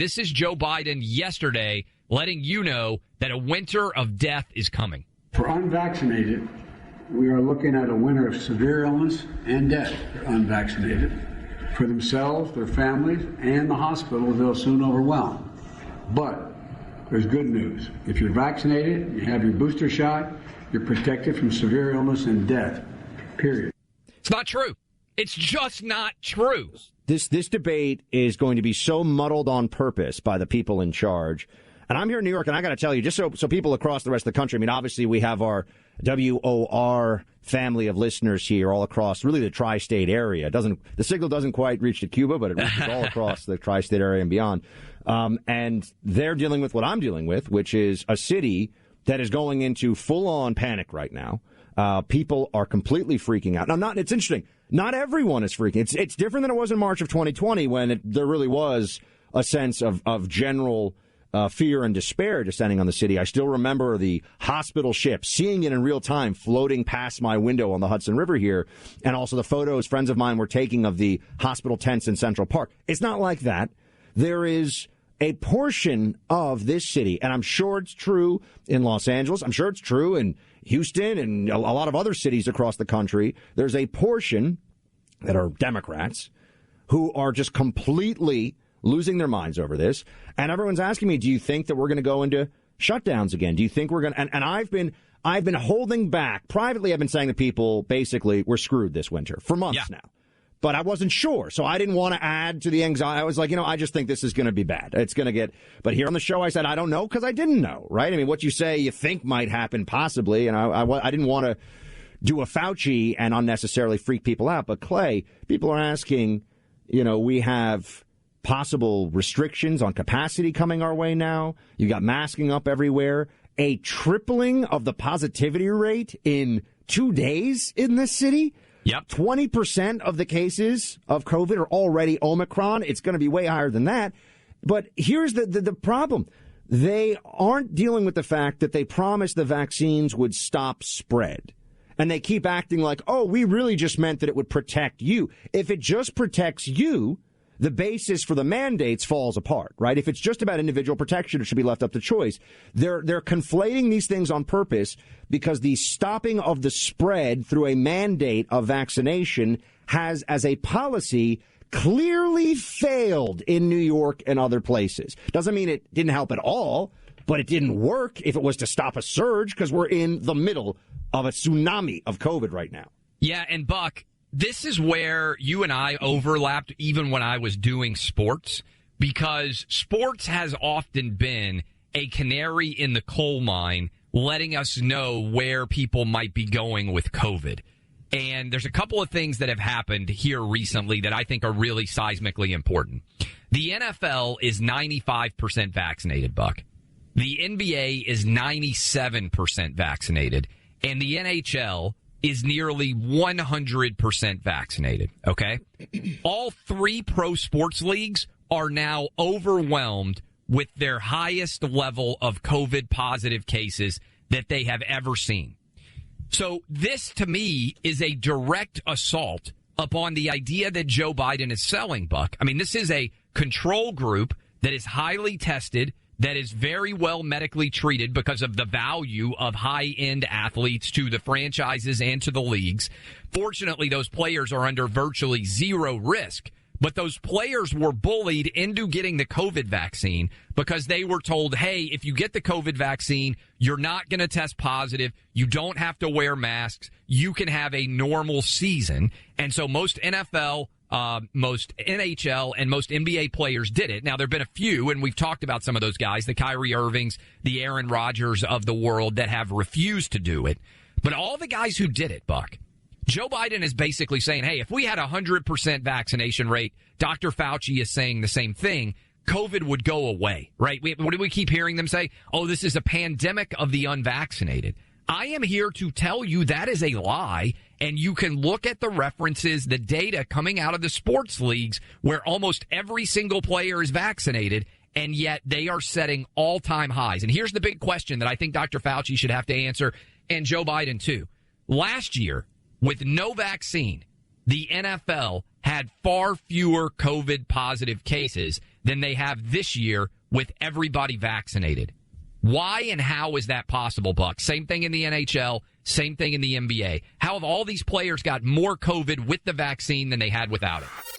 This is Joe Biden yesterday letting you know that a winter of death is coming. For unvaccinated, we are looking at a winter of severe illness and death for unvaccinated. For themselves, their families, and the hospitals they'll soon overwhelm. But there's good news. If you're vaccinated, you have your booster shot, you're protected from severe illness and death, period. It's not true. It's just not true. This debate is going to be so muddled on purpose by the people in charge. And I'm here in New York, and I got to tell you, just so people across the rest of the country, I mean, obviously we have our WOR family of listeners here all across really the tri-state area. The signal doesn't quite reach to Cuba, but it reaches all across the tri-state area and beyond. And they're dealing with what I'm dealing with, which is a city that is going into full-on panic right now. People are completely freaking out. Now, it's interesting. Not everyone is freaking. It's different than it was in March of 2020 when there really was a sense of general fear and despair descending on the city. I still remember the hospital ship, seeing it in real time, floating past my window on the Hudson River here, and also the photos friends of mine were taking of the hospital tents in Central Park. It's not like that. There is a portion of this city, and I'm sure it's true in Los Angeles, I'm sure it's true in Houston and a lot of other cities across the country. There's a portion that are Democrats who are just completely losing their minds over this. And everyone's asking me, do you think that we're going to go into shutdowns again? Do you think we're going to? And I've been holding back. Privately, I've been saying to people, basically, we're screwed this winter for months now. But I wasn't sure, so I didn't want to add to the anxiety. I was like, I just think this is going to be bad. It's going to get. But here on the show, I said, I don't know, because I didn't know, right? I mean, what you say you think might happen, possibly. And I didn't want to do a Fauci and unnecessarily freak people out. But Clay, people are asking, we have possible restrictions on capacity coming our way now. You got masking up everywhere. A tripling of the positivity rate in 2 days in this city. Yep. 20% of the cases of COVID are already Omicron. It's going to be way higher than that. But here's the problem. They aren't dealing with the fact that they promised the vaccines would stop spread. And they keep acting like, we really just meant that it would protect you. If it just protects you, the basis for the mandates falls apart, right? If it's just about individual protection, it should be left up to choice. They're conflating these things on purpose because the stopping of the spread through a mandate of vaccination has, as a policy, clearly failed in New York and other places. Doesn't mean it didn't help at all, but it didn't work if it was to stop a surge because we're in the middle of a tsunami of COVID right now. Yeah, and Buck, this is where you and I overlapped even when I was doing sports, because sports has often been a canary in the coal mine, letting us know where people might be going with COVID. And there's a couple of things that have happened here recently that I think are really seismically important. The NFL is 95% vaccinated, Buck. The NBA is 97% vaccinated. And the NHL is nearly 100% vaccinated, okay? All three pro sports leagues are now overwhelmed with their highest level of COVID positive cases that they have ever seen. So this, to me, is a direct assault upon the idea that Joe Biden is selling, Buck. I mean, this is a control group that is highly tested, that is very well medically treated because of the value of high-end athletes to the franchises and to the leagues. Fortunately, those players are under virtually zero risk, but those players were bullied into getting the COVID vaccine because they were told, hey, if you get the COVID vaccine, you're not going to test positive. You don't have to wear masks. You can have a normal season. And so most NFL, most NHL and most NBA players did it. Now, there have been a few, and we've talked about some of those guys, the Kyrie Irvings, the Aaron Rodgers of the world that have refused to do it. But all the guys who did it, Buck, Joe Biden is basically saying, hey, if we had 100% vaccination rate, Dr. Fauci is saying the same thing, COVID would go away, right? What do we keep hearing them say? Oh, this is a pandemic of the unvaccinated. I am here to tell you that is a lie, and you can look at the references, the data coming out of the sports leagues where almost every single player is vaccinated, and yet they are setting all-time highs. And here's the big question that I think Dr. Fauci should have to answer, and Joe Biden too. Last year, with no vaccine, the NFL had far fewer COVID-positive cases than they have this year with everybody vaccinated. Why and how is that possible, Buck? Same thing in the NHL, same thing in the NBA. How have all these players got more COVID with the vaccine than they had without it?